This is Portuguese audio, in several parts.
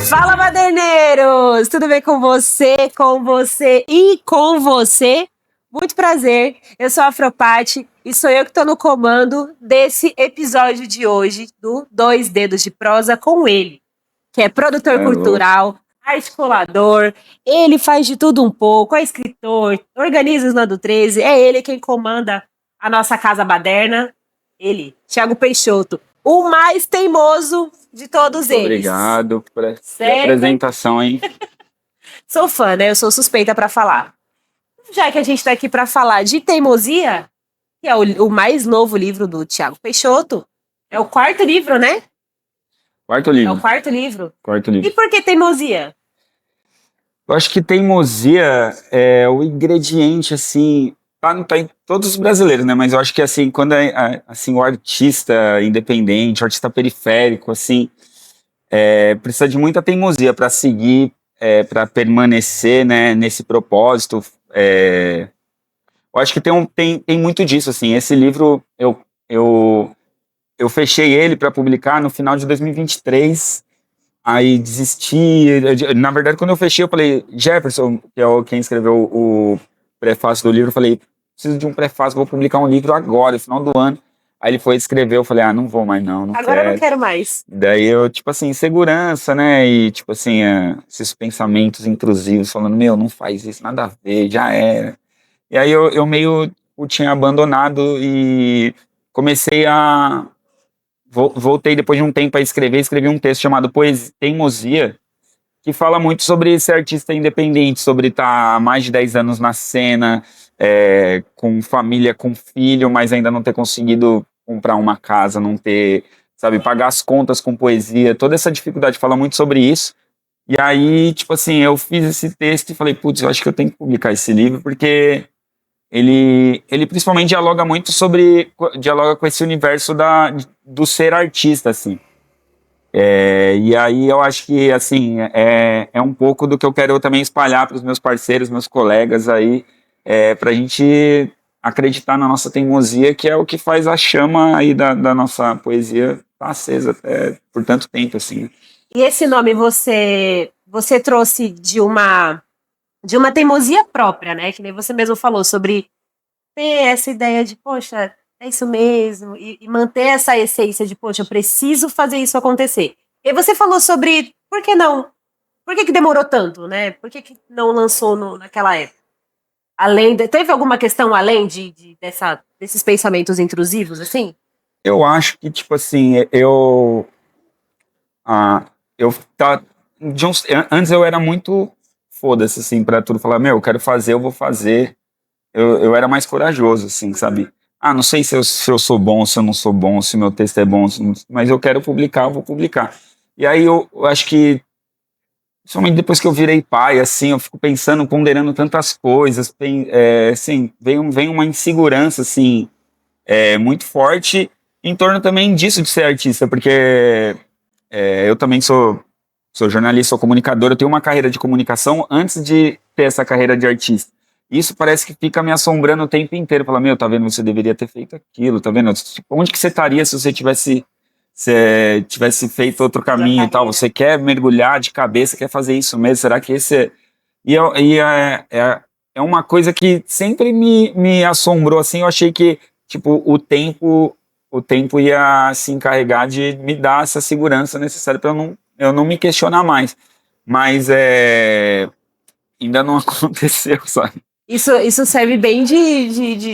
Fala, baderneiros! Tudo bem com você, e com você? Muito prazer, eu sou a Afropati e sou eu que estou no comando desse episódio de hoje do Dois Dedos de Prosa com ele, que é produtor cultural, articulador, ele faz de tudo um pouco, é escritor, organiza os Nando 13, é ele quem comanda a nossa casa baderna, ele, Thiago Peixoto, o mais teimoso de todos eles. Obrigado por essa apresentação, hein? Sou fã, né? Eu sou suspeita pra falar. Já que a gente tá aqui pra falar de teimosia, que é o mais novo livro do Thiago Peixoto, é o quarto livro, né? Quarto livro. É o quarto livro. Quarto livro. E por que teimosia? Eu acho que teimosia é o ingrediente, assim, tá em todos os brasileiros, né? Mas eu acho que, assim, quando assim, o artista independente, o artista periférico, assim, precisa de muita teimosia para seguir, para permanecer, né, nesse propósito. Eu acho que tem muito disso, assim. Esse livro, eu fechei ele para publicar no final de 2023. Aí desisti. Na verdade, quando eu fechei, eu falei, Jefferson, que é quem escreveu o prefácio do livro, eu falei, preciso de um prefácio, vou publicar um livro agora, no final do ano. Aí ele foi escrever, eu falei, não vou mais não Agora quero. Eu não quero mais. Daí eu, tipo assim, insegurança, né, e tipo assim, esses pensamentos intrusivos, falando, não faz isso, nada a ver, já era. E aí eu meio tinha abandonado e comecei a... Voltei depois de um tempo a escrevi um texto chamado Teimosia, que fala muito sobre ser artista independente, sobre estar há mais de 10 anos na cena, com família, com filho, mas ainda não ter conseguido comprar uma casa, não ter, sabe, pagar as contas com poesia, toda essa dificuldade fala muito sobre isso. E aí, tipo assim, eu fiz esse texto e falei, putz, eu acho que eu tenho que publicar esse livro, porque ele principalmente dialoga com esse universo do ser artista, assim. E aí eu acho que, assim, é um pouco do que eu quero também espalhar para os meus parceiros, meus colegas aí, para a gente acreditar na nossa teimosia, que é o que faz a chama aí da nossa poesia estar acesa até por tanto tempo, assim. E esse nome você trouxe de uma teimosia própria, né? Que nem você mesmo falou sobre ter essa ideia de, poxa, é isso mesmo, e manter essa essência de, poxa, eu preciso fazer isso acontecer. E você falou sobre por que não? Por que demorou tanto, né? Por que não lançou naquela época? Teve alguma questão além desses pensamentos intrusivos, assim? Eu acho que, tipo assim, antes eu era muito foda-se, assim, pra tudo, falar, eu quero fazer, eu vou fazer. Eu era mais corajoso, assim, sabe? Não sei se eu sou bom, se eu não sou bom, se meu texto é bom, mas eu quero publicar, eu vou publicar. E aí eu acho que, principalmente depois que eu virei pai, assim, eu fico pensando, ponderando tantas coisas, assim, vem uma insegurança, assim, muito forte em torno também disso de ser artista, porque eu também sou jornalista, sou comunicador, eu tenho uma carreira de comunicação antes de ter essa carreira de artista. Isso parece que fica me assombrando o tempo inteiro. Fala, tá vendo, você deveria ter feito aquilo, tá vendo? Tipo, onde que você estaria se você tivesse feito outro caminho e tal? Você quer mergulhar de cabeça, quer fazer isso mesmo? Será que esse é... É uma coisa que sempre me assombrou, assim. Eu achei que, tipo, o tempo ia se encarregar de me dar essa segurança necessária para eu não me questionar mais. Mas ainda não aconteceu, sabe? Isso serve bem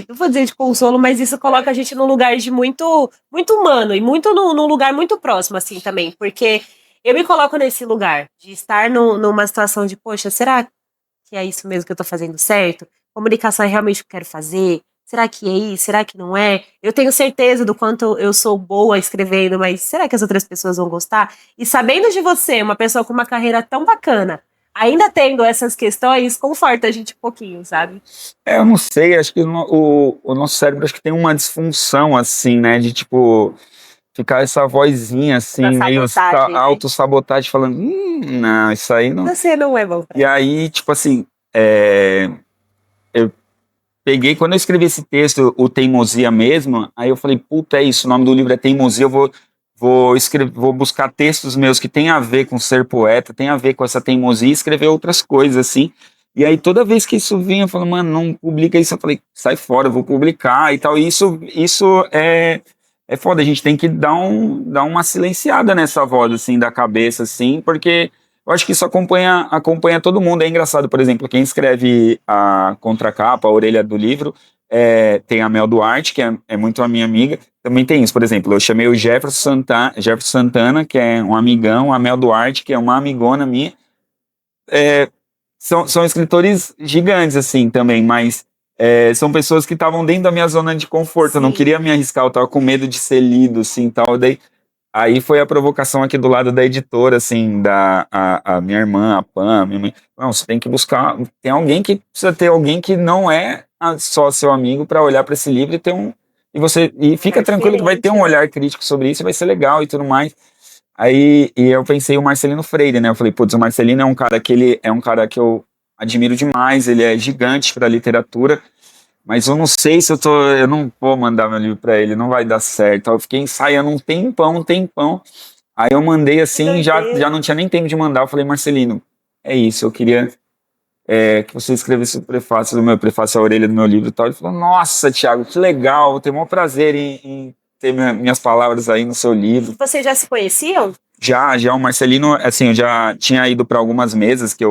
não vou dizer de consolo, mas isso coloca a gente num lugar de muito, muito humano e muito num lugar muito próximo, assim, também. Porque eu me coloco nesse lugar de estar numa situação de, poxa, será que é isso mesmo que eu tô fazendo certo? Comunicação é realmente o que eu quero fazer? Será que é isso? Será que não é? Eu tenho certeza do quanto eu sou boa escrevendo, mas será que as outras pessoas vão gostar? E sabendo de você, uma pessoa com uma carreira tão bacana, ainda tendo essas questões, conforta a gente um pouquinho, sabe? Eu não sei, acho que o nosso cérebro acho que tem uma disfunção, assim, né, de tipo, ficar essa vozinha, assim, meio autossabotagem, falando, não, isso aí não... Você não é bom pra E aí, tipo assim, eu peguei, quando eu escrevi esse texto, o Teimosia mesmo, aí eu falei, puta, é isso, o nome do livro é Teimosia, eu vou vou buscar textos meus que tem a ver com ser poeta, tem a ver com essa teimosia e escrever outras coisas, assim. E aí toda vez que isso vinha, eu falava, mano, não publica isso. Eu falei, sai fora, eu vou publicar e tal. E isso é foda, a gente tem que dar uma silenciada nessa voz, assim, da cabeça, assim, porque eu acho que isso acompanha todo mundo. É engraçado, por exemplo, quem escreve a contracapa, a orelha do livro, tem a Mel Duarte, que é muito a minha amiga. Também tem isso, por exemplo, eu chamei o Jefferson Santana, que é um amigão, a Mel Duarte, que é uma amigona minha. São escritores gigantes, assim, também, mas são pessoas que estavam dentro da minha zona de conforto. Sim. Eu não queria me arriscar, eu tava com medo de ser lido, assim, tal. Aí foi a provocação aqui do lado da editora, assim, a minha irmã, a Pam, minha mãe. Não, você tem que buscar, precisa ter alguém que não é só seu amigo para olhar para esse livro e fica tranquilo que vai ter um olhar crítico sobre isso, vai ser legal e tudo mais. Aí eu pensei o Marcelino Freire, né? Eu falei, putz, o Marcelino é um cara que eu admiro demais, ele é gigante para literatura, mas eu não sei se eu não vou mandar meu livro para ele, não vai dar certo. Eu fiquei ensaiando um tempão. Aí eu mandei assim, já não tinha nem tempo de mandar. Eu falei, Marcelino, é isso, eu queria que você escrevesse o prefácio, a orelha do meu livro e tal. Ele falou, nossa, Thiago, que legal, vou ter o maior prazer em ter minhas palavras aí no seu livro. Vocês já se conheciam? Já o Marcelino, assim, eu já tinha ido para algumas mesas que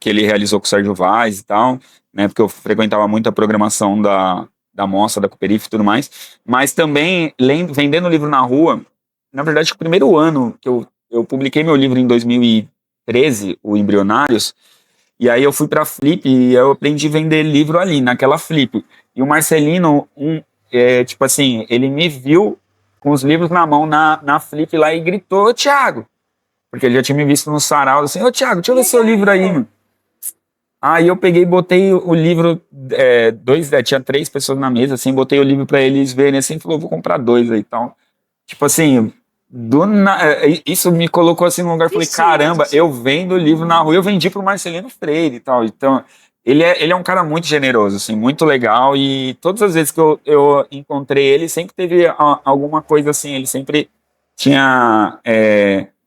ele realizou com o Sérgio Vaz e tal, né, porque eu frequentava muito a programação da Mostra, da Cooperife e tudo mais, mas também, vendendo livro na rua, na verdade, o primeiro ano que eu publiquei meu livro em 2013, o Embrionários, e aí eu fui pra Flip e eu aprendi a vender livro ali, naquela Flip. E o Marcelino, tipo assim, ele me viu com os livros na mão na Flip lá e gritou, ô Thiago, porque ele já tinha me visto no sarau, assim, ô Thiago, deixa eu ver seu livro aí, mano. Aí eu peguei e botei o livro, tinha 3 pessoas na mesa, assim, botei o livro pra eles verem, assim, falou, vou comprar 2 aí e tal. Tipo assim, isso me colocou assim num lugar, falei, caramba, eu vendo livro na rua, eu vendi pro Marcelino Freire e tal, então ele é um cara muito generoso, assim, muito legal, e todas as vezes que eu encontrei ele, sempre teve alguma coisa assim, ele sempre tinha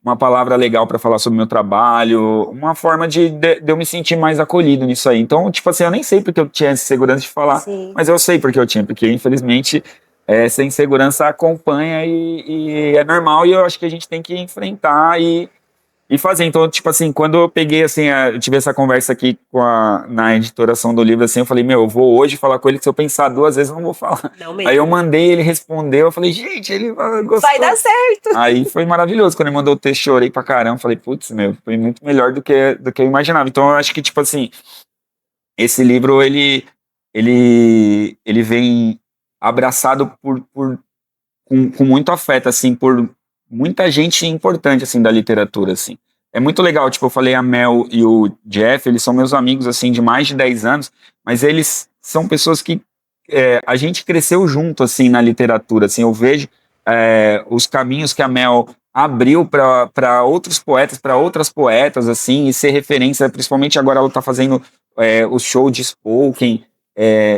uma palavra legal para falar sobre o meu trabalho, uma forma de eu me sentir mais acolhido nisso aí. Então, tipo assim, eu nem sei porque eu tinha essa segurança de falar, Sim. mas eu sei porque eu tinha, porque infelizmente essa insegurança acompanha e é normal, e eu acho que a gente tem que enfrentar e fazer. Então, tipo assim, quando eu peguei, assim, eu tive essa conversa aqui na editoração do livro, assim, eu falei, eu vou hoje falar com ele, que se eu pensar 2 vezes eu não vou falar. Não mesmo. Aí eu mandei, ele respondeu, eu falei, gente, ele gostou. Vai dar certo. Aí foi maravilhoso, quando ele mandou o texto, chorei pra caramba, falei, putz, foi muito melhor do que eu imaginava. Então, eu acho que, tipo assim, esse livro, ele vem abraçado com muito afeto, assim, por muita gente importante, assim, da literatura, assim. É muito legal, tipo, eu falei a Mel e o Jeff, eles são meus amigos, assim, de mais de 10 anos, mas eles são pessoas que a gente cresceu junto, assim, na literatura, assim, eu vejo os caminhos que a Mel abriu para outros poetas, para outras poetas, assim, e ser referência, principalmente agora ela tá fazendo o show de spoken,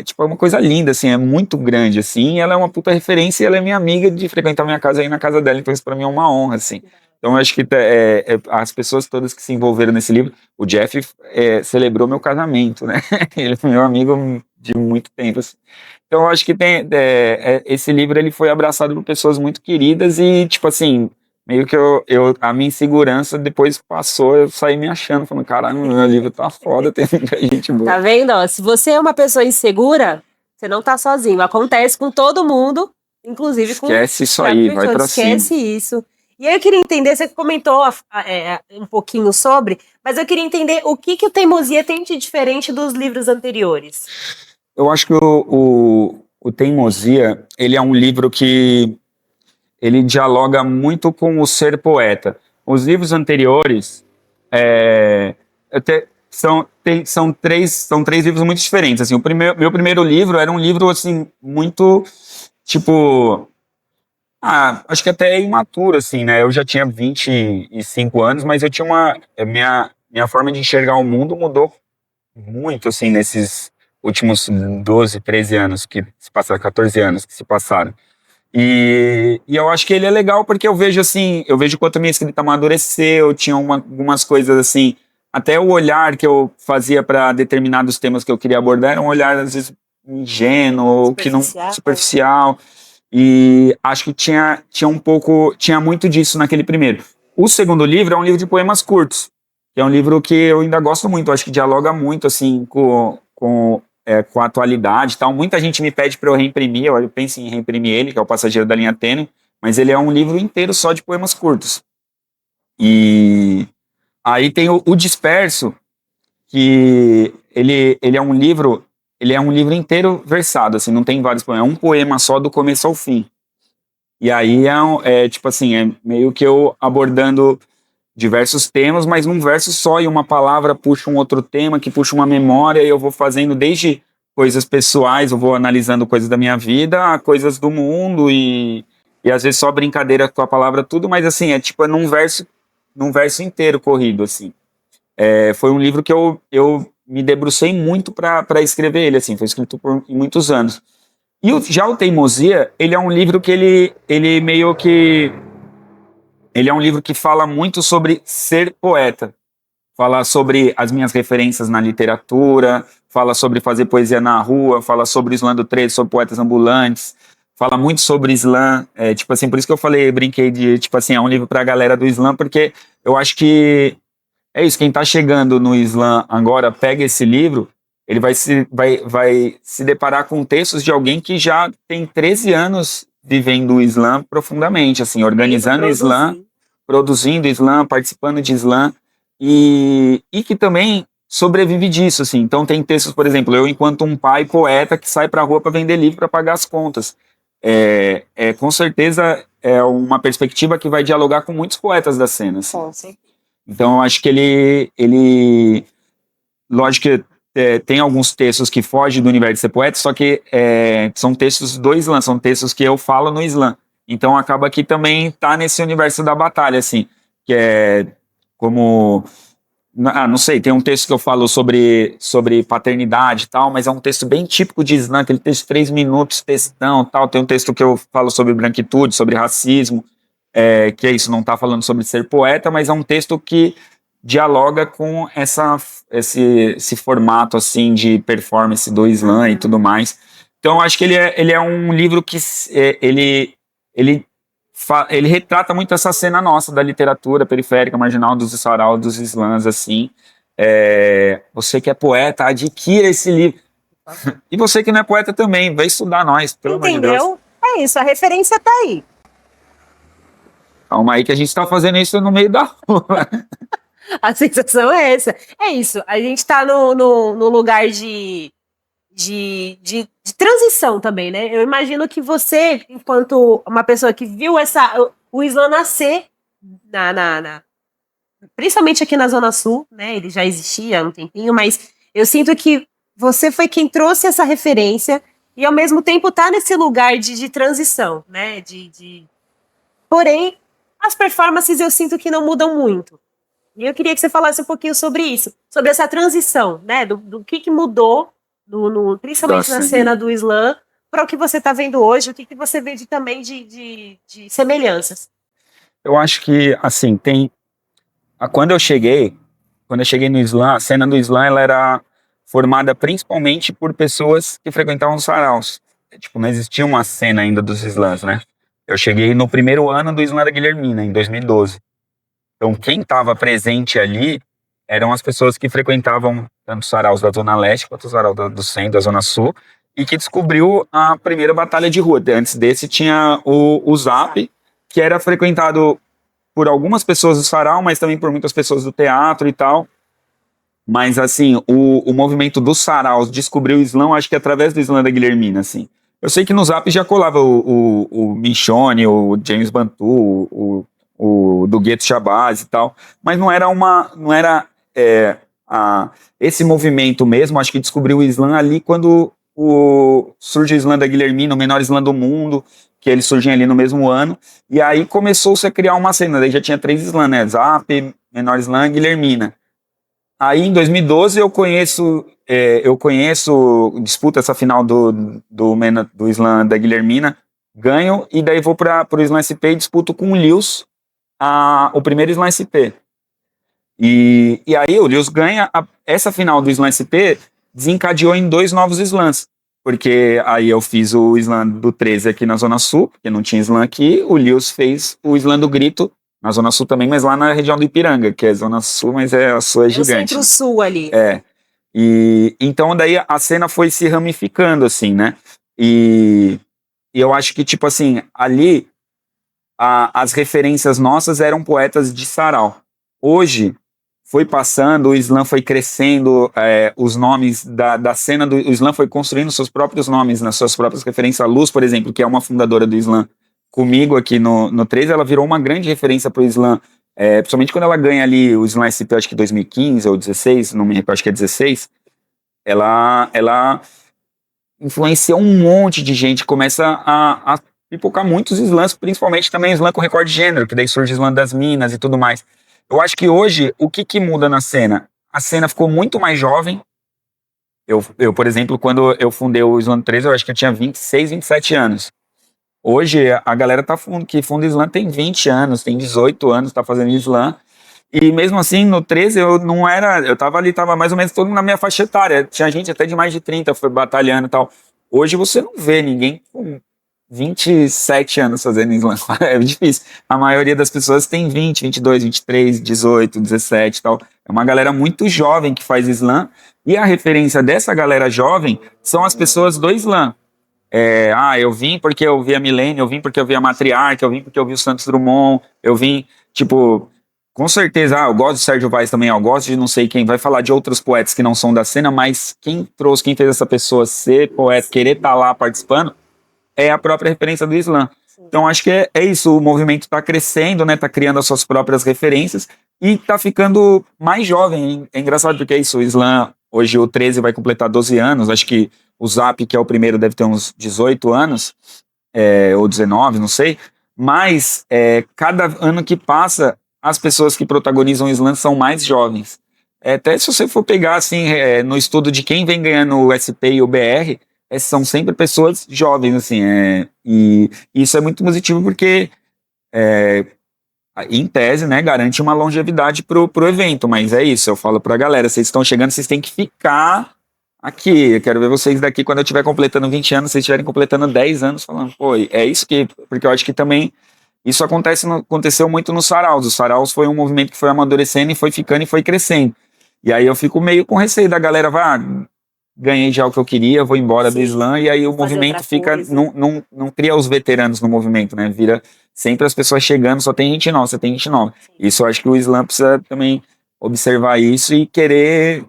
tipo, é uma coisa linda, assim, é muito grande, assim, ela é uma puta referência e ela é minha amiga de frequentar minha casa aí na casa dela, então isso pra mim é uma honra, assim. Então eu acho que as pessoas todas que se envolveram nesse livro, o Jeff celebrou meu casamento, né, ele foi meu amigo de muito tempo, assim. Então eu acho que esse livro, ele foi abraçado por pessoas muito queridas e, tipo assim, meio que a minha insegurança depois passou, eu saí me achando, falando, caralho, meu livro tá foda, tem muita gente boa. Tá vendo? Ó, se você é uma pessoa insegura, você não tá sozinho. Acontece com todo mundo, inclusive com... Esquece isso aí, vai pra cima. Esquece isso. E aí eu queria entender, você comentou um pouquinho sobre, mas eu queria entender o que o Teimosia tem de diferente dos livros anteriores. Eu acho que o Teimosia, ele é um livro que ele dialoga muito com o ser poeta. Os livros anteriores são três livros muito diferentes. Assim, meu primeiro livro era um livro assim muito tipo, acho que até imaturo, assim, né? Eu já tinha 25 anos, mas eu tinha minha forma de enxergar o mundo mudou muito, assim, nesses últimos 12, 13 anos que se passaram, 14 anos que se passaram. E eu acho que ele é legal porque eu vejo assim, eu vejo quanto a minha escrita amadureceu, tinha algumas coisas assim, até o olhar que eu fazia para determinados temas que eu queria abordar era um olhar às vezes ingênuo, ou que não superficial. E acho que tinha um pouco, tinha muito disso naquele primeiro. O segundo livro é um livro de poemas curtos, que é um livro que eu ainda gosto muito, acho que dialoga muito assim com a atualidade e tal. Muita gente me pede para eu reimprimir, eu penso em reimprimir ele, que é o Passageiro da Linha Tênue, mas ele é um livro inteiro só de poemas curtos. E aí tem o Disperso, que ele é um livro inteiro versado, assim, não tem vários poemas, é um poema só do começo ao fim. E aí tipo assim, é meio que eu abordando diversos temas, mas num verso só, e uma palavra puxa um outro tema, que puxa uma memória, e eu vou fazendo desde coisas pessoais, eu vou analisando coisas da minha vida, a coisas do mundo, e às vezes só brincadeira com a palavra tudo, mas assim, é num verso inteiro corrido, assim. Foi um livro que eu me debrucei muito para escrever ele, assim, foi escrito por muitos anos. E já o Teimosia, ele é um livro que ele meio que... Ele é um livro que fala muito sobre ser poeta. Fala sobre as minhas referências na literatura, fala sobre fazer poesia na rua, fala sobre Islã do 13, sobre poetas ambulantes, fala muito sobre Islã, tipo assim, por isso que eu falei, brinquei de, tipo assim, é um livro pra galera do Islã, porque eu acho que é isso, quem tá chegando no Islã agora, pega esse livro, ele vai se deparar com textos de alguém que já tem 13 anos vivendo o Islã profundamente, assim, organizando o Islã, produzindo Islã, participando de Islã, e que também sobrevive disso, assim. Então tem textos, por exemplo, eu enquanto um pai poeta que sai pra rua para vender livro para pagar as contas. Com certeza é uma perspectiva que vai dialogar com muitos poetas da cena, assim. Então eu acho que lógico que tem alguns textos que fogem do universo de ser poeta, só que são textos do Islã, são textos que eu falo no Islã. Então acaba que também tá nesse universo da batalha, assim, que é como... não sei, tem um texto que eu falo sobre paternidade e tal, mas é um texto bem típico de Islã, aquele texto de 3 minutos, textão tal. Tem um texto que eu falo sobre branquitude, sobre racismo, que é isso, não tá falando sobre ser poeta, mas é um texto que dialoga com esse formato, assim, de performance do Islã e tudo mais. Então, eu acho que ele é um livro que ele ele retrata muito essa cena nossa da literatura periférica, marginal, dos sarau, dos slams, assim. Você que é poeta, adquira esse livro. E você que não é poeta também, vai estudar nós, pelo amor de Deus. Entendeu? É isso, a referência tá aí. Calma aí que a gente tá fazendo isso no meio da rua. A sensação é essa. É isso, a gente tá no lugar de transição também, né? Eu imagino que você, enquanto uma pessoa que viu o Islã nascer principalmente aqui na Zona Sul, né? Ele já existia há um tempinho, mas eu sinto que você foi quem trouxe essa referência e ao mesmo tempo tá nesse lugar de transição, né? Porém, as performances eu sinto que não mudam muito. E eu queria que você falasse um pouquinho sobre isso, sobre essa transição, né? Do que mudou, principalmente na cena do Islã, para o que você está vendo hoje, o que você vê também de semelhanças. Eu acho que, assim, quando eu cheguei no Islã, a cena do Islã ela era formada principalmente por pessoas que frequentavam os saraus. Tipo, não existia uma cena ainda dos Islãs, né? Eu cheguei no primeiro ano do Islã da Guilhermina, em 2012. Então, quem estava presente ali eram as pessoas que frequentavam tanto os saraus da Zona Leste quanto os saraus do Centro, da Zona Sul, e que descobriu a primeira batalha de rua. Antes desse tinha o Zap, que era frequentado por algumas pessoas do sarau, mas também por muitas pessoas do teatro e tal. Mas, assim, o movimento dos saraus descobriu o Islã, acho que através do Islã da Guilhermina, assim. Eu sei que no Zap já colava o Michone, o James Bantu, o do Gueto Shabazz e tal, mas não era esse movimento mesmo. Acho que descobriu o Islã ali quando surge o Islã da Guilhermina, o menor Islã do mundo, que eles surgem ali no mesmo ano, e aí começou-se a criar uma cena, daí já tinha 3 Islã, né, Zap, menor Islã, Guilhermina. Aí em 2012 eu conheço, disputa essa final do Islã da Guilhermina, ganho, e daí vou para o Slam SP e disputo com o Lewis o primeiro Slam SP. E aí o Lewis ganha, essa final do Slam SP desencadeou em 2 novos slams, porque aí eu fiz o Slam do 13 aqui na Zona Sul, porque não tinha Slam aqui, o Lewis fez o Slam do Grito na Zona Sul também, mas lá na região do Ipiranga, que é Zona Sul, mas a Sul é gigante. O centro-sul ali. E então daí a cena foi se ramificando, assim, né? E eu acho que, tipo assim, ali as referências nossas eram poetas de sarau. Hoje foi passando, o Slam foi crescendo, os nomes da cena o Slam foi construindo seus próprios nomes, nas suas próprias referências. A Luz, por exemplo, que é uma fundadora do Slam, comigo aqui no 13, ela virou uma grande referência pro Slam, principalmente quando ela ganha ali o Slam SP, acho que 2015 ou 16, não me recordo, acho que é 16, ela influencia um monte de gente, começa a pipocar muitos slams, principalmente também slam com recorde de gênero, que daí surge slam das minas e tudo mais. Eu acho que hoje, o que muda na cena? A cena ficou muito mais jovem. Eu, por exemplo, quando eu fundei o Slam 13, eu acho que eu tinha 26, 27 anos. Hoje, a galera que funda Slam tem 20 anos, tem 18 anos, tá fazendo Slam. E mesmo assim, no 13, eu tava mais ou menos todo mundo na minha faixa etária. Tinha gente até de mais de 30, foi batalhando e tal. Hoje você não vê ninguém com 27 anos fazendo Slam. É difícil. A maioria das pessoas tem 20, 22, 23, 18, 17 e tal. É uma galera muito jovem que faz Slam. E a referência dessa galera jovem são as pessoas do Slam. Eu vim porque eu vi a Milene, eu vim porque eu vi a Matriarca, eu vim porque eu vi o Santos Drummond, eu vim, tipo... Com certeza, eu gosto de Sérgio Vaz também, eu gosto de não sei quem, vai falar de outros poetas que não são da cena, mas quem fez essa pessoa ser poeta, querer estar lá participando, é a própria referência do Slam. Então acho que é isso, o movimento está crescendo, né, tá criando as suas próprias referências e tá ficando mais jovem. É engraçado porque é isso, o Slam, hoje o 13 vai completar 12 anos, acho que o Zap, que é o primeiro, deve ter uns 18 anos, ou 19, não sei, mas cada ano que passa, as pessoas que protagonizam o Slam são mais jovens. Até se você for pegar assim, no estudo de quem vem ganhando o SP e o BR, são sempre pessoas jovens, assim, e isso é muito positivo porque, em tese, né, garante uma longevidade pro evento, mas é isso, eu falo pra galera, vocês estão chegando, vocês têm que ficar aqui, eu quero ver vocês daqui quando eu estiver completando 20 anos, vocês estiverem completando 10 anos, falando, pô, é isso porque eu acho que também isso aconteceu muito nos saraus. Os saraus foi um movimento que foi amadurecendo e foi ficando e foi crescendo. E aí eu fico meio com receio da galera, ganhei já o que eu queria, vou embora do Slam, e aí o movimento fica, não cria os veteranos no movimento, né? Vira sempre as pessoas chegando, só tem gente nova, Isso eu acho que o Slam precisa também observar isso e querer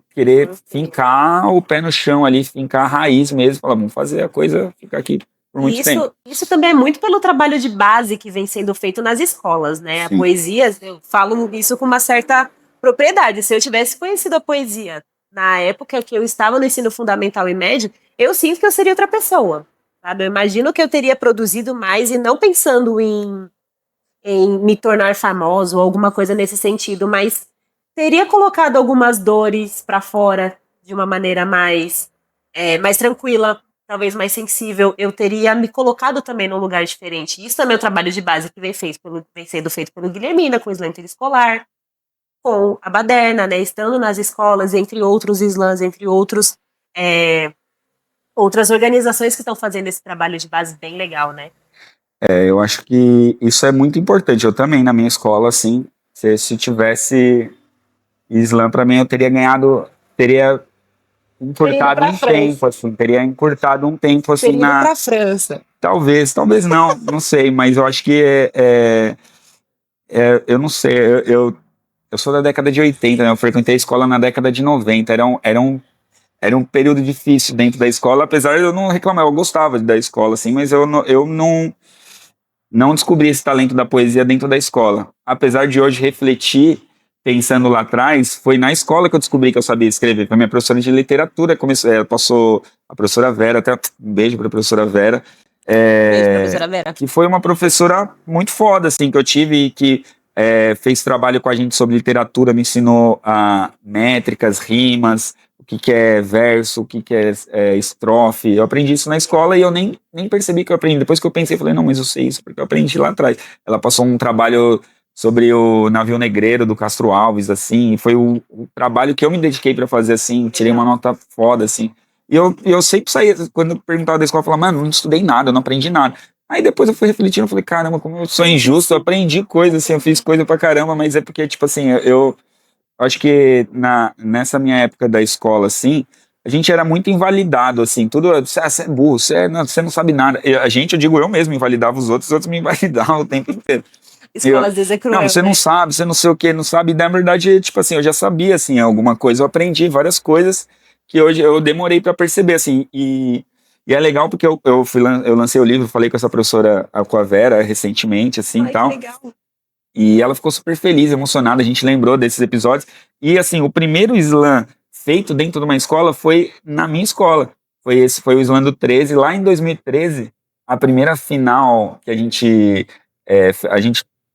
fincar o pé no chão ali, fincar a raiz mesmo, falar, vamos fazer a coisa ficar aqui por muito tempo. Isso também é muito pelo trabalho de base que vem sendo feito nas escolas, né? Sim. A poesia, eu falo isso com uma certa propriedade. Se eu tivesse conhecido a poesia na época que eu estava no ensino fundamental e médio, eu sinto que eu seria outra pessoa, sabe? Eu imagino que eu teria produzido mais e não pensando em me tornar famoso ou alguma coisa nesse sentido, mas teria colocado algumas dores para fora de uma maneira mais tranquila, talvez mais sensível. Eu teria me colocado também num lugar diferente. Isso também é o trabalho de base que vem sendo feito pelo Guilhermina, com o Slam Interescolar, com a Baderna, né, estando nas escolas, entre outros slams, entre outras organizações que estão fazendo esse trabalho de base bem legal, né? Eu acho que isso é muito importante. Eu também, na minha escola, assim, se tivesse Slam, pra mim, eu teria encurtado um tempo, assim, pra França. Talvez não sei, mas eu acho que eu não sei, eu sou da década de 80, né? Eu frequentei a escola na década de 90, era um período difícil dentro da escola, apesar de eu não reclamar, eu gostava da escola, assim, mas eu não descobri esse talento da poesia dentro da escola. Apesar de hoje refletir, pensando lá atrás, foi na escola que eu descobri que eu sabia escrever. Foi minha professora de literatura, passou a professora Vera, até um beijo para a professora Vera. Beijo, professora Vera. Que foi uma professora muito foda, assim, que eu tive e que fez trabalho com a gente sobre literatura, me ensinou métricas, rimas, que é verso, o que é estrofe. Eu aprendi isso na escola e eu nem percebi que eu aprendi. Depois que eu pensei, falei, não, mas eu sei isso porque eu aprendi lá atrás. Ela passou um trabalho sobre o navio negreiro do Castro Alves, assim, e foi o trabalho que eu me dediquei para fazer, assim, tirei uma nota foda, assim. E eu sempre saía, quando eu perguntava da escola, eu falava, mano, não estudei nada, eu não aprendi nada. Aí depois eu fui refletindo, eu falei, caramba, como eu sou injusto, eu aprendi coisa, assim, eu fiz coisa pra caramba, mas é porque, tipo assim, eu acho que nessa minha época da escola, assim, a gente era muito invalidado, assim, tudo, você é burro, você não sabe nada. Eu digo eu mesmo, invalidava os outros me invalidavam o tempo inteiro. Escola às vezes é cruel, Não, você né? não sabe, você não sei o que, não sabe. E na verdade, tipo assim, eu já sabia, assim, alguma coisa. Eu aprendi várias coisas que hoje eu demorei pra perceber, assim. E é legal porque eu lancei o livro, falei com essa professora, com a Vera, recentemente, assim, e Ai, que tal. legal. E ela ficou super feliz, emocionada, a gente lembrou desses episódios. E, assim, o primeiro slam feito dentro de uma escola foi na minha escola. Foi o slam do 13. Lá em 2013, a primeira final que a gente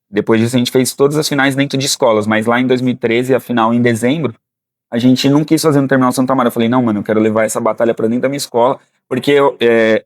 depois disso, a gente fez todas as finais dentro de escolas, mas lá em 2013, a final em dezembro, a gente não quis fazer no Terminal Santa Maria. Eu falei, não, mano, eu quero levar essa batalha pra dentro da minha escola, porque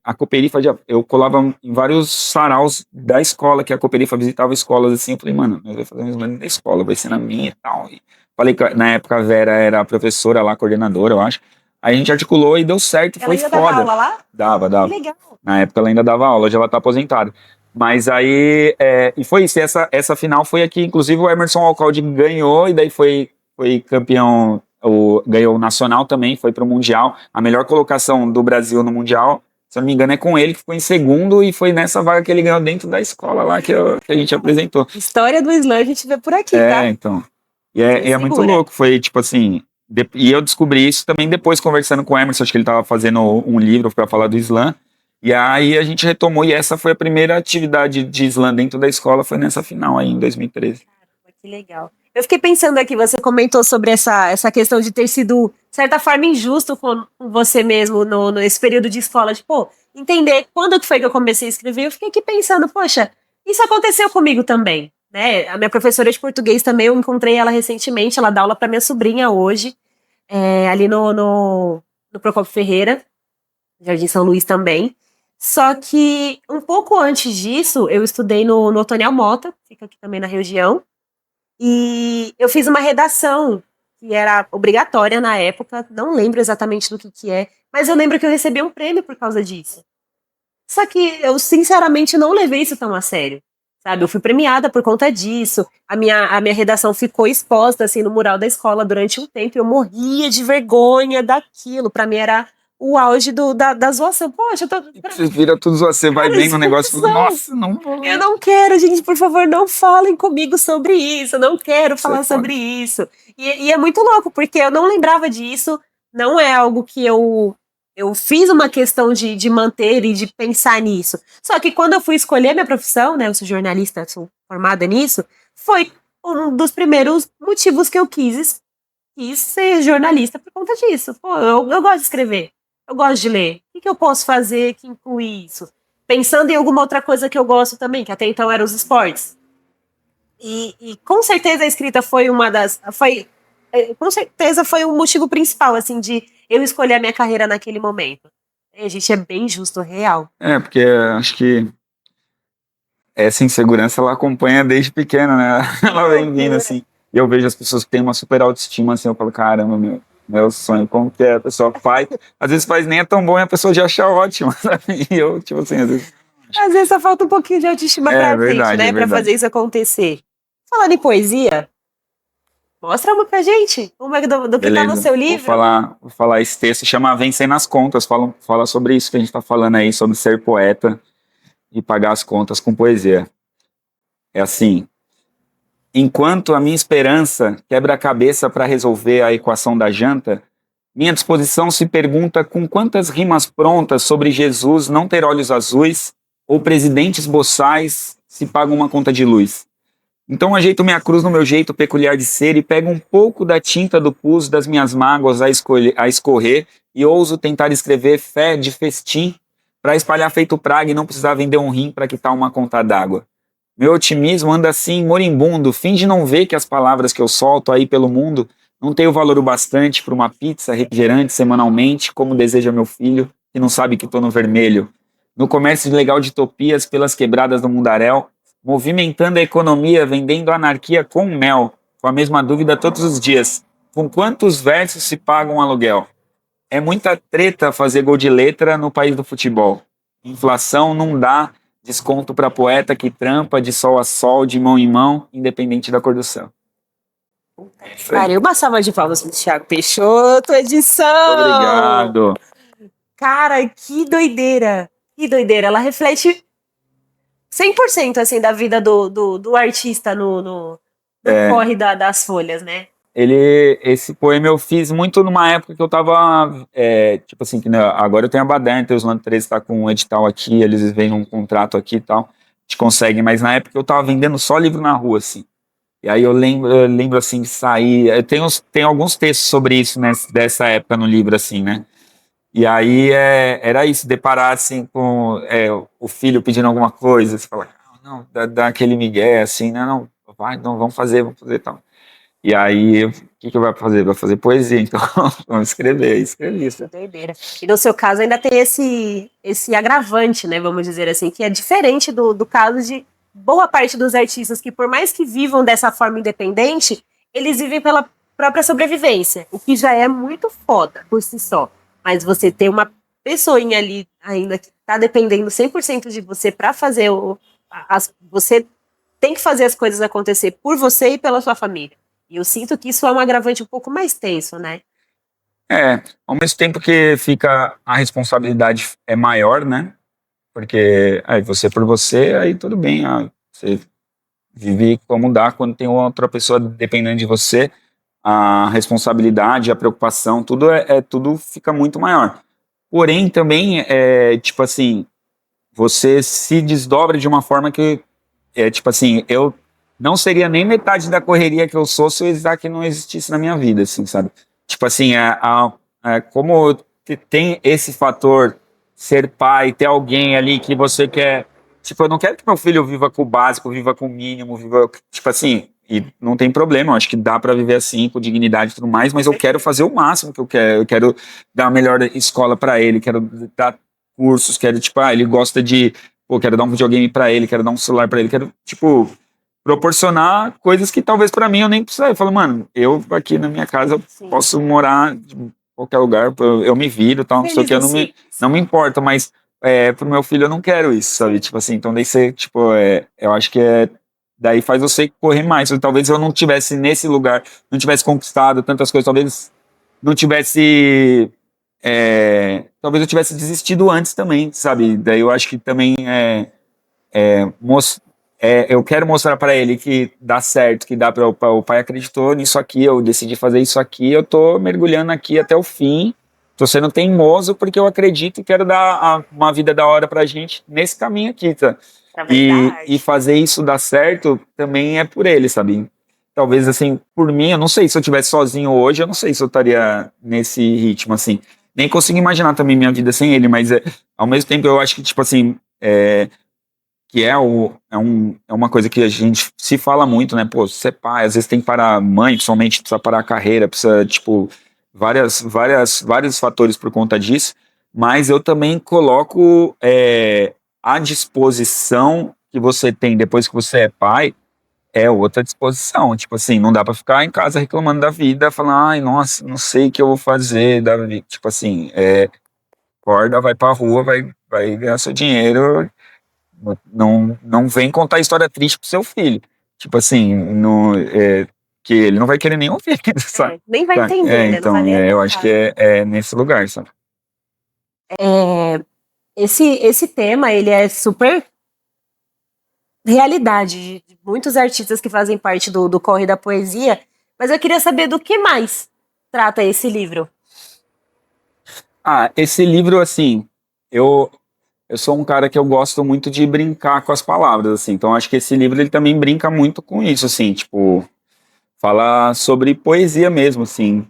a Cooperifa, eu colava em vários saraus da escola, que a Cooperifa visitava escolas assim. Eu falei, mano, eu vou fazer um exame da escola, vai ser na minha e tal. E falei que na época a Vera era a professora lá, coordenadora, eu acho. Aí a gente articulou e deu certo, e Ela foi ainda dava foda. aula lá? Dava, Que dava. legal. Na época ela ainda dava aula, hoje ela tá aposentada. Mas aí, e foi isso, essa final foi aqui, inclusive o Emerson Alcalde ganhou, e daí foi campeão, ganhou o Nacional também, foi pro Mundial, a melhor colocação do Brasil no Mundial, se eu não me engano é com ele, que ficou em segundo, e foi nessa vaga que ele ganhou dentro da escola lá que a gente apresentou. História do slam a gente vê por aqui, tá? Então, e é muito Segura. louco, foi tipo assim, e eu descobri isso também depois conversando com o Emerson, acho que ele tava fazendo um livro para falar do slam. E aí a gente retomou, e essa foi a primeira atividade de slam dentro da escola, foi nessa final aí, em 2013. Que legal. Eu fiquei pensando aqui, você comentou sobre essa questão de ter sido, de certa forma, injusto com você mesmo nesse período de escola, de, pô, entender quando que foi que eu comecei a escrever. Eu fiquei aqui pensando, poxa, isso aconteceu comigo também, né? A minha professora de português também, eu encontrei ela recentemente, ela dá aula para minha sobrinha hoje, ali no Procopio Ferreira, Jardim São Luís também. Só que um pouco antes disso, eu estudei no Otoniel Mota, fica aqui também na região, e eu fiz uma redação que era obrigatória na época, não lembro exatamente do que é, mas eu lembro que eu recebi um prêmio por causa disso. Só que eu, sinceramente, não levei isso tão a sério, sabe? Eu fui premiada por conta disso, a minha redação ficou exposta, assim, no mural da escola durante um tempo, e eu morria de vergonha daquilo, pra mim era o auge da zoação. Poxa, eu tô... Você vira tudo, você vai bem no negócio, fala, nossa, não vou. Eu não quero, gente, por favor, não falem comigo sobre isso, eu não quero falar Você sobre isso. E é muito louco, porque eu não lembrava disso, não é algo que eu fiz uma questão de manter e de pensar nisso. Só que quando eu fui escolher minha profissão, né, eu sou jornalista, sou formada nisso, foi um dos primeiros motivos que eu quis ser jornalista por conta disso. Pô, eu gosto de escrever, eu gosto de ler. O que eu posso fazer que inclui isso? Pensando em alguma outra coisa que eu gosto também, que até então eram os esportes. E com certeza a escrita foi uma das. Com certeza foi o motivo principal, assim, de eu escolher a minha carreira naquele momento. A gente é bem justo, real. Porque acho que essa insegurança ela acompanha desde pequena, né? Ela vem vindo assim. E eu vejo as pessoas que têm uma super autoestima, assim, eu falo, caramba, meu sonho, como que é? A pessoa faz, às vezes faz nem é tão bom e a pessoa já acha ótimo, sabe? E eu, tipo assim, às vezes. Às vezes só falta um pouquinho de autoestima pra Verdade, gente, né? Pra fazer isso acontecer. Falando em poesia, mostra uma pra gente. Uma do que tá no seu livro. Vou falar esse texto, chama Vencer nas Contas, fala sobre isso que a gente tá falando aí, sobre ser poeta e pagar as contas com poesia. É assim: enquanto a minha esperança quebra a cabeça para resolver a equação da janta, minha disposição se pergunta com quantas rimas prontas sobre Jesus não ter olhos azuis ou presidentes boçais se paga uma conta de luz. Então ajeito minha cruz no meu jeito peculiar de ser e pego um pouco da tinta do pus das minhas mágoas a escorrer e ouso tentar escrever fé de festim para espalhar feito praga e não precisar vender um rim para quitar uma conta d'água. Meu otimismo anda assim moribundo, finge não ver que as palavras que eu solto aí pelo mundo Não tenho valor o bastante para uma pizza refrigerante semanalmente, como deseja meu filho, que não sabe que estou no vermelho. No comércio ilegal de utopias pelas quebradas do mundaréu, movimentando a economia, vendendo anarquia com mel, com a mesma dúvida todos os dias. Com quantos versos se paga um aluguel? É muita treta fazer gol de letra no país do futebol. Inflação não dá desconto para poeta que trampa de sol a sol, de mão em mão, independente da cor do céu. Cara, uma salva de palmas pro Thiago Peixoto, edição! Obrigado. Cara, que doideira! Que doideira! Ela reflete 100% assim, da vida do artista no corre das folhas, né? Esse poema eu fiz muito numa época que eu tava, tipo assim, que, né, agora eu tenho a Baderna, o Slam 13 tá com um edital aqui, eles vêm um contrato aqui e tal, a gente consegue, mas na época eu tava vendendo só livro na rua, assim. E aí eu lembro assim, de sair, tem alguns textos sobre isso, né, dessa época no livro, assim, né. E aí era isso, deparar assim com o filho pedindo alguma coisa, você fala, não, dá aquele migué, assim, né, não, vai, não, vamos fazer e tal. E aí, o que vai fazer? Vai fazer poesia, então vamos escrever, escrevi isso. Doideira. E no seu caso ainda tem esse agravante, né, vamos dizer assim, que é diferente do caso de boa parte dos artistas que, por mais que vivam dessa forma independente, eles vivem pela própria sobrevivência, o que já é muito foda por si só. Mas você ter uma pessoinha ali ainda que tá dependendo 100% de você para fazer você tem que fazer as coisas acontecer por você e pela sua família. E eu sinto que isso é um agravante um pouco mais tenso, né? Ao mesmo tempo que fica a responsabilidade é maior, né? Porque aí você por você, aí tudo bem, você vive como dá quando tem outra pessoa dependendo de você, a responsabilidade, a preocupação, tudo fica muito maior. Porém, também, tipo assim, você se desdobra de uma forma que, tipo assim, eu não seria nem metade da correria que eu sou se o Isaac não existisse na minha vida, assim, sabe? Tipo assim, como tem esse fator ser pai, ter alguém ali que você quer. Tipo, eu não quero que meu filho viva com o básico, viva com o mínimo, viva. Tipo assim, e não tem problema, eu acho que dá pra viver assim, com dignidade e tudo mais, mas eu quero fazer o máximo que eu quero. Eu quero dar a melhor escola pra ele, quero dar cursos, quero, tipo, ele gosta de. Pô, quero dar um videogame pra ele, quero dar um celular pra ele, quero, tipo, proporcionar coisas que talvez pra mim eu nem precisaria. Eu falo, mano, eu aqui na minha casa eu posso morar em qualquer lugar, eu me viro, tal, não sei o que, não me importa, mas pro meu filho eu não quero isso, sabe? Tipo assim, então daí você, tipo, eu acho que daí faz você correr mais. Talvez eu não tivesse nesse lugar, não tivesse conquistado tantas coisas, talvez não tivesse, talvez eu tivesse desistido antes também, sabe? Daí eu acho que também eu quero mostrar para ele que dá certo, que dá para o pai acreditou nisso aqui, eu decidi fazer isso aqui, eu tô mergulhando aqui até o fim, tô sendo teimoso porque eu acredito e quero dar uma vida da hora pra gente nesse caminho aqui, tá? E fazer isso dar certo também é por ele, sabe? Talvez assim, por mim, eu não sei se eu estivesse sozinho hoje, eu não sei se eu estaria nesse ritmo assim. Nem consigo imaginar também minha vida sem ele, mas ao mesmo tempo eu acho que, tipo assim, que é uma coisa que a gente se fala muito, né? Pô, ser pai, às vezes tem que parar, mãe, principalmente, precisa parar a carreira, precisa, tipo, vários fatores por conta disso, mas eu também coloco a disposição que você tem depois que você é pai, é outra disposição, tipo assim, não dá pra ficar em casa reclamando da vida, falando, ai, nossa, não sei o que eu vou fazer, tipo assim, acorda, vai pra rua, vai ganhar seu dinheiro, não vem contar história triste pro seu filho. Tipo assim, que ele não vai querer nem ouvir, sabe? Nem vai entender, né? Então, eu acho que é nesse lugar, sabe? Esse tema, ele é super realidade de muitos artistas que fazem parte do corre da poesia, mas eu queria saber do que mais trata esse livro. Esse livro, assim, eu sou um cara que eu gosto muito de brincar com as palavras, assim, então acho que esse livro ele também brinca muito com isso, assim, tipo, fala sobre poesia mesmo, assim,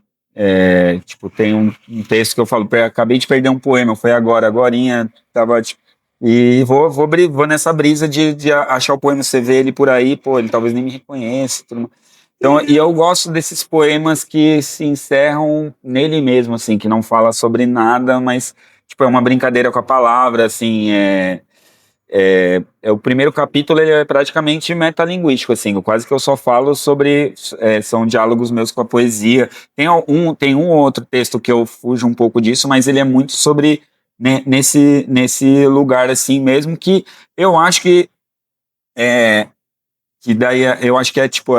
tipo, tem um texto que eu falo, acabei de perder um poema, foi agorinha, tava, tipo, e vou nessa brisa de achar o poema, você vê ele por aí, pô, ele talvez nem me reconheça, tudo. Então, e eu gosto desses poemas que se encerram nele mesmo, assim, que não fala sobre nada, mas, tipo, é uma brincadeira com a palavra, assim, o primeiro capítulo, ele é praticamente metalinguístico, assim, quase que eu só falo sobre, são diálogos meus com a poesia. Tem um outro texto que eu fujo um pouco disso, mas ele é muito sobre, né, nesse lugar, assim, mesmo, que eu acho que daí eu acho que é tipo,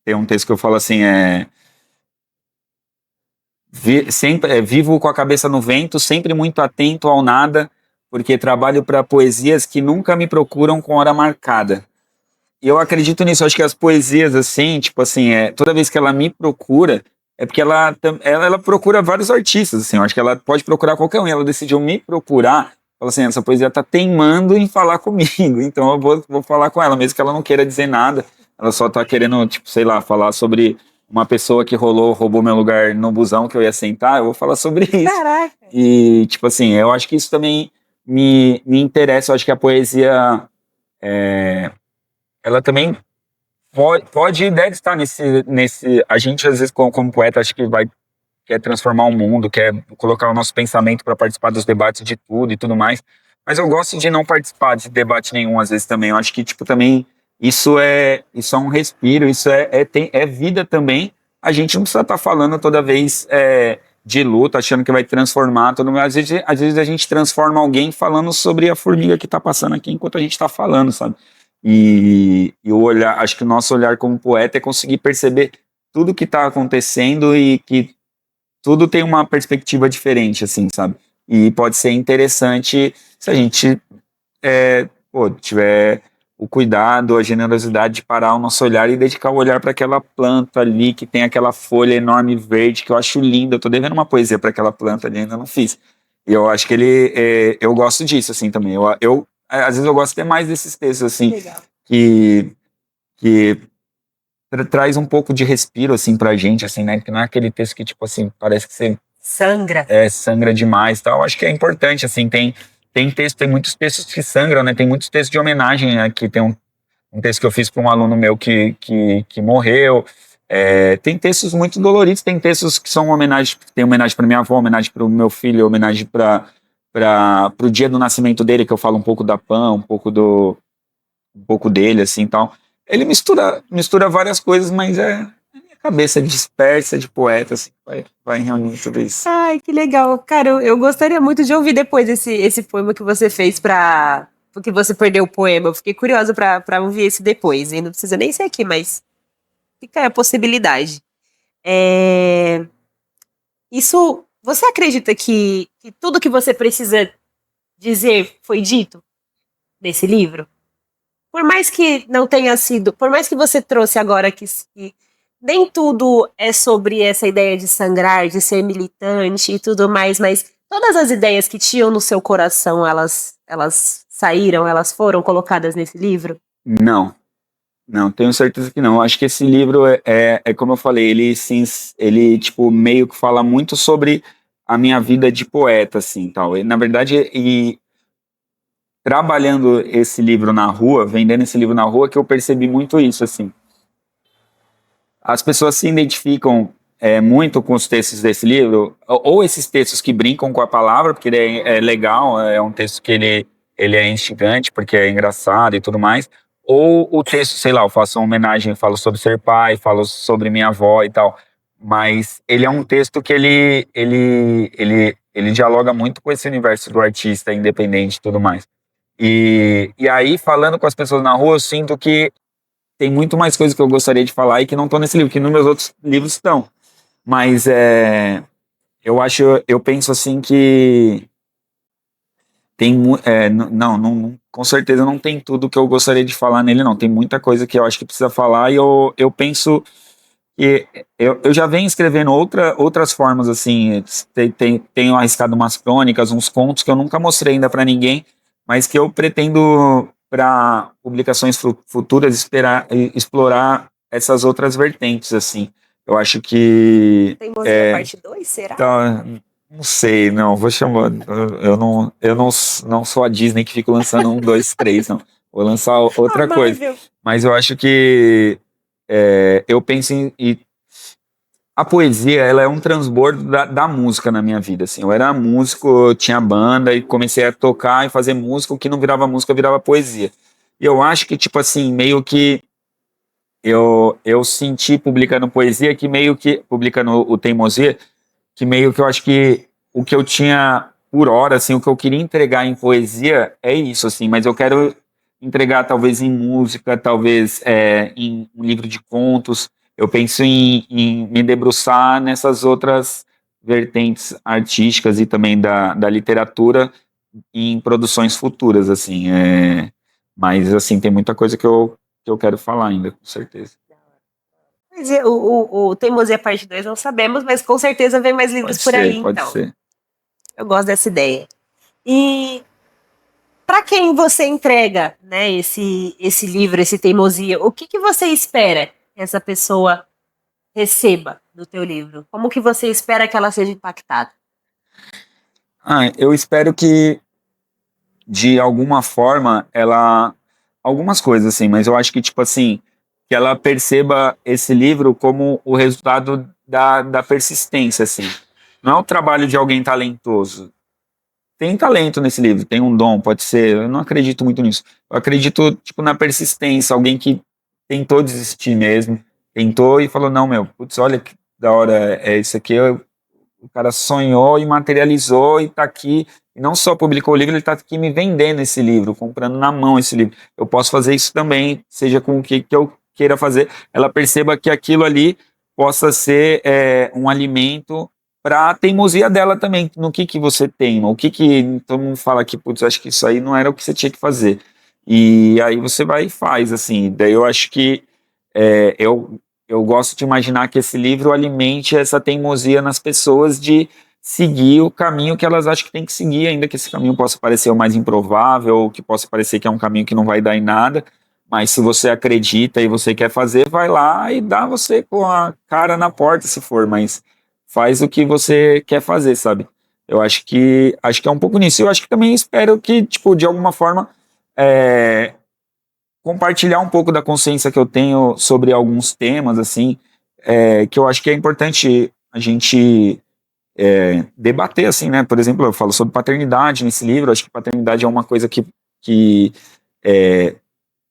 tem um texto que eu falo assim, sempre vivo com a cabeça no vento, sempre muito atento ao nada, porque trabalho para poesias que nunca me procuram com hora marcada. E eu acredito nisso, eu acho que as poesias assim, tipo assim, toda vez que ela me procura, é porque ela procura vários artistas, assim, eu acho que ela pode procurar qualquer um, e ela decidiu me procurar. Fala assim, essa poesia tá teimando em falar comigo, então eu vou falar com ela, mesmo que ela não queira dizer nada, ela só tá querendo, tipo, sei lá, falar sobre uma pessoa que roubou meu lugar no busão que eu ia sentar, eu vou falar sobre isso. Caraca. E, tipo assim, eu acho que isso também me interessa, eu acho que a poesia, ela também pode e deve estar a gente às vezes como poeta, acho que quer transformar o mundo, quer colocar o nosso pensamento para participar dos debates de tudo e tudo mais. Mas eu gosto de não participar de debate nenhum, às vezes também. Eu acho que, tipo, também isso é um respiro, é vida também. A gente não precisa estar falando toda vez de luta, achando que vai transformar tudo mais. Às vezes a gente transforma alguém falando sobre a formiga que está passando aqui enquanto a gente está falando, sabe? E o olhar, acho que o nosso olhar como poeta é conseguir perceber tudo que está acontecendo e que tudo tem uma perspectiva diferente, assim, sabe? E pode ser interessante se a gente tiver o cuidado, a generosidade de parar o nosso olhar e dedicar o olhar para aquela planta ali que tem aquela folha enorme verde que eu acho linda. Eu tô devendo uma poesia para aquela planta ali, ainda não fiz. E eu acho que eu gosto disso, assim, também. Às vezes eu gosto até mais desses textos, assim, Legal. que traz um pouco de respiro, assim, pra gente, assim, né? Que não é aquele texto que, tipo assim, parece que você Sangra. sangra demais e tal. Acho que é importante, assim, tem muitos textos que sangram, né? Tem muitos textos de homenagem, né? Que tem um texto que eu fiz para um aluno meu que morreu. Tem textos muito doloridos, tem textos que são homenagem, tem homenagem para minha avó, homenagem para o meu filho, homenagem para o dia do nascimento dele, que eu falo um pouco da Pan, um pouco dele, assim, tal. Ele mistura várias coisas, mas a minha cabeça é dispersa de poeta, assim, vai reunindo tudo isso. Ai, que legal. Cara, eu gostaria muito de ouvir depois esse poema que você fez porque você perdeu o poema. Eu fiquei curiosa pra ouvir esse depois. E não precisa nem ser aqui, mas fica aí a possibilidade. Isso, você acredita que tudo que você precisa dizer foi dito nesse livro? Por mais que não tenha sido, por mais que você trouxe agora que nem tudo é sobre essa ideia de sangrar, de ser militante e tudo mais, mas todas as ideias que tinham no seu coração, elas saíram, elas foram colocadas nesse livro? Não, tenho certeza que não. Acho que esse livro como eu falei, ele tipo meio que fala muito sobre a minha vida de poeta, assim, tal. Na verdade, trabalhando esse livro na rua, vendendo esse livro na rua, que eu percebi muito isso, assim. As pessoas se identificam muito com os textos desse livro, ou esses textos que brincam com a palavra, porque ele é legal, é um texto que ele é instigante, porque é engraçado e tudo mais, ou o texto, sei lá, eu faço uma homenagem, falo sobre ser pai, falo sobre minha avó e tal, mas ele é um texto que ele dialoga muito com esse universo do artista independente e tudo mais. E aí, falando com as pessoas na rua, eu sinto que tem muito mais coisas que eu gostaria de falar e que não estão nesse livro, que nos meus outros livros estão. Mas eu penso assim que não, com certeza não tem tudo que eu gostaria de falar nele, não. Tem muita coisa que eu acho que precisa falar e eu penso que eu já venho escrevendo outras formas, assim, tenho arriscado umas crônicas, uns contos que eu nunca mostrei ainda para ninguém, mas que eu pretendo, para publicações futuras, explorar essas outras vertentes, assim. Eu acho que... Tem Mozilla parte 2, será? Então, não sei, não, vou chamar... Eu não sou a Disney que fica lançando 1, 2, 3, não. Vou lançar outra coisa. Marvel. Mas eu acho que eu penso a poesia, ela é um transbordo da música na minha vida, assim. Eu era músico, eu tinha banda e comecei a tocar e fazer música, o que não virava música virava poesia. E eu acho que, tipo assim, meio que eu senti publicando poesia que meio que, publicando o Teimosia, que meio que eu acho que o que eu tinha por hora, assim, o que eu queria entregar em poesia é isso, assim, mas eu quero entregar talvez em música, talvez em um livro de contos. Eu penso em me debruçar nessas outras vertentes artísticas e também da literatura em produções futuras, assim. Mas, assim, tem muita coisa que eu quero falar ainda, com certeza. Mas o Teimosia Parte 2 não sabemos, mas com certeza vem mais livros por aí, Pode então. ser. Eu gosto dessa ideia. E para quem você entrega, né, esse livro, esse Teimosia, o que que você espera que essa pessoa receba do teu livro? Como que você espera que ela seja impactada? Eu espero que, de alguma forma, algumas coisas, assim, mas eu acho que, tipo assim, que ela perceba esse livro como o resultado da persistência, assim. Não é o trabalho de alguém talentoso. Tem talento nesse livro, tem um dom, pode ser. Eu não acredito muito nisso. Eu acredito, tipo, na persistência, alguém que tentou desistir mesmo, tentou e falou, não, meu, putz, olha que da hora é isso aqui. O cara sonhou e materializou e tá aqui. E não só publicou o livro, ele tá aqui me vendendo esse livro, comprando na mão esse livro. Eu posso fazer isso também, seja com o que eu queira fazer. Ela perceba que aquilo ali possa ser um alimento para a teimosia dela também, no que você tem, o que todo mundo fala que, putz, acho que isso aí não era o que você tinha que fazer. E aí você vai e faz, assim. Daí eu acho que eu gosto de imaginar que esse livro alimente essa teimosia nas pessoas de seguir o caminho que elas acham que tem que seguir, ainda que esse caminho possa parecer o mais improvável, ou que possa parecer que é um caminho que não vai dar em nada, mas se você acredita e você quer fazer, vai lá e dá você com a cara na porta, se for, mas faz o que você quer fazer, sabe? Eu acho que é um pouco nisso. Eu acho que também espero que, tipo, de alguma forma, é, compartilhar um pouco da consciência que eu tenho sobre alguns temas, assim, que eu acho que é importante a gente debater, assim, né? Por exemplo, eu falo sobre paternidade nesse livro, acho que paternidade é uma coisa que é,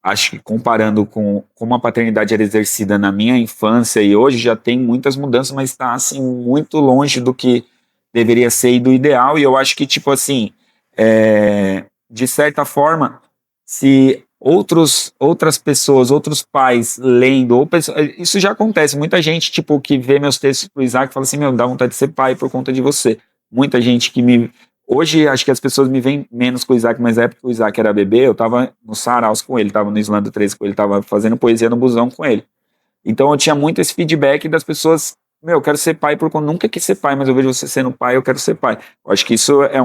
acho que comparando com como a paternidade era exercida na minha infância e hoje já tem muitas mudanças, mas está, assim, muito longe do que deveria ser e do ideal, e eu acho que, tipo assim, de certa forma, se outras pessoas, outros pais lendo, isso já acontece, muita gente, tipo, que vê meus textos pro Isaac fala assim, meu, dá vontade de ser pai por conta de você. Muita gente que hoje, acho que as pessoas me veem menos com o Isaac, mas na época que o Isaac era bebê, eu tava no Saraus com ele, tava no Islândia 13 com ele, tava fazendo poesia no busão com ele. Então eu tinha muito esse feedback das pessoas, meu, eu quero ser pai porque eu nunca quis ser pai, mas eu vejo você sendo pai, eu quero ser pai. Eu acho que isso é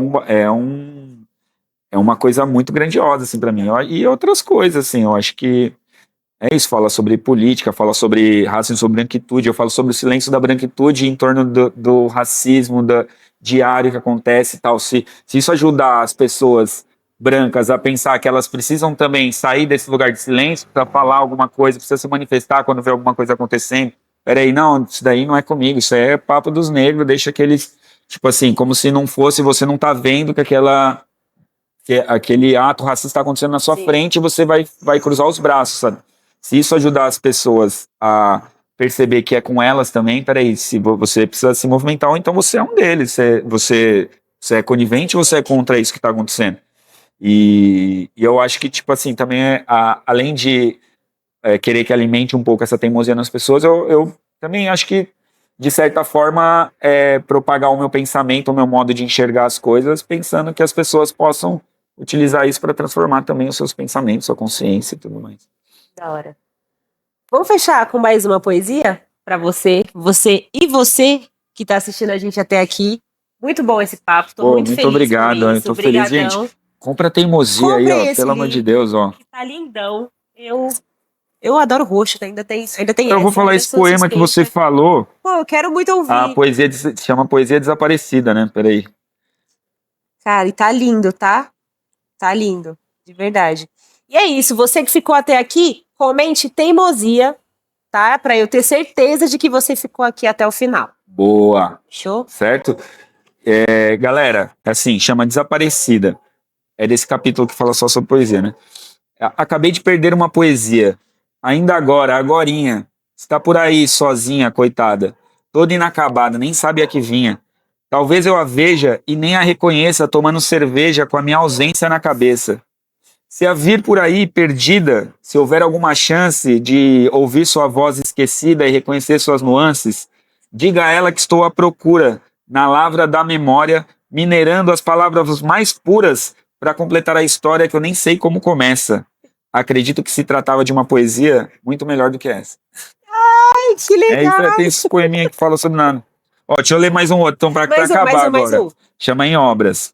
uma coisa muito grandiosa, assim, para mim. E outras coisas, assim, eu acho que é isso, fala sobre política, fala sobre racismo, sobre branquitude, eu falo sobre o silêncio da branquitude em torno do racismo diário que acontece e tal. Se isso ajudar as pessoas brancas a pensar que elas precisam também sair desse lugar de silêncio para falar alguma coisa, precisa se manifestar quando vê alguma coisa acontecendo. Peraí, não, isso daí não é comigo, isso é papo dos negros, deixa aqueles, tipo assim, como se não fosse, você não tá vendo que aquele ato racista está acontecendo na sua Sim. frente e você vai cruzar os braços, sabe? Se isso ajudar as pessoas a perceber que é com elas também, peraí, se você precisa se movimentar, ou então você é um deles, você é conivente ou você é contra isso que está acontecendo? E eu acho que, tipo assim, também além de querer que alimente um pouco essa teimosia nas pessoas, eu também acho que, de certa forma, propagar o meu pensamento, o meu modo de enxergar as coisas, pensando que as pessoas possam utilizar isso para transformar também os seus pensamentos, sua consciência e tudo mais. Da hora. Vamos fechar com mais uma poesia para você que está assistindo a gente até aqui. Muito bom esse papo, tô muito feliz obrigado, por eu isso. tô feliz, gente. Obrigadão. Compra a teimosia aí, Comprei ó, esse pelo amor de livro, Deus, ó. que tá lindão. Eu adoro roxo, ainda tem Eu vou essa, falar ainda esse sou poema que você suspeita. falou, Pô, eu quero muito a ouvir. poesia se chama Poesia Desaparecida, né? Peraí. Cara, e tá lindo, tá? Tá lindo, de verdade. E é isso, você que ficou até aqui, comente teimosia tá? Pra eu ter certeza de que você ficou aqui até o final. Boa. Fechou? Certo? Galera, assim, chama Desaparecida. É desse capítulo que fala só sobre poesia, né? Acabei de perder uma poesia. Ainda agora, agorinha. Está por aí, sozinha, coitada. Toda inacabada, nem sabe a que vinha. Talvez eu a veja e nem a reconheça tomando cerveja com a minha ausência na cabeça. Se a vir por aí perdida, se houver alguma chance de ouvir sua voz esquecida e reconhecer suas nuances, diga a ela que estou à procura, na lavra da memória, minerando as palavras mais puras para completar a história que eu nem sei como começa. Acredito que se tratava de uma poesia muito melhor do que essa. Ai, que legal! Tem esses poeminha que falam sobre nada. Ó, deixa eu ler mais um outro, então, para acabar agora. Chama Em Obras.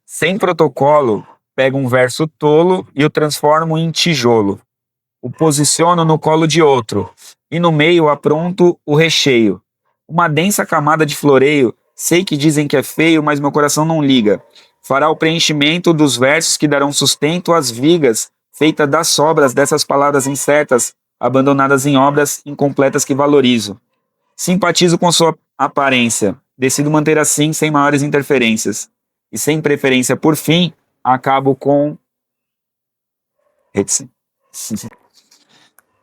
Sem protocolo, pego um verso tolo e o transformo em tijolo. O posiciono no colo de outro, e no meio apronto o recheio. Uma densa camada de floreio, sei que dizem que é feio, mas meu coração não liga. Fará o preenchimento dos versos que darão sustento às vigas, feitas das sobras dessas palavras incertas, abandonadas em obras incompletas que valorizo. Simpatizo com sua aparência, decido manter assim sem maiores interferências. E sem preferência por fim, acabo com...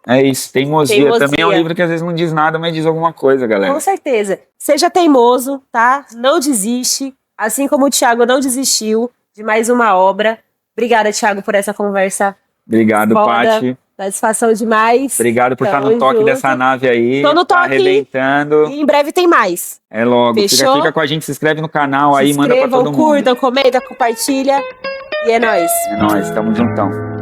É isso, teimosia. Também é um livro que às vezes não diz nada, mas diz alguma coisa, galera. Com certeza. Seja teimoso, tá? Não desiste. Assim como o Thiago não desistiu de mais uma obra. Obrigada, Thiago, por essa conversa. Obrigado, Paty. Satisfação demais. Obrigado por estar no toque dessa nave aí. Tô no toque. Tá arrebentando. E em breve tem mais. É logo. Fica com a gente, se inscreve no canal aí, manda pra todo mundo. Curtam, comenta, compartilha. E é nóis. É nóis, tamo juntão.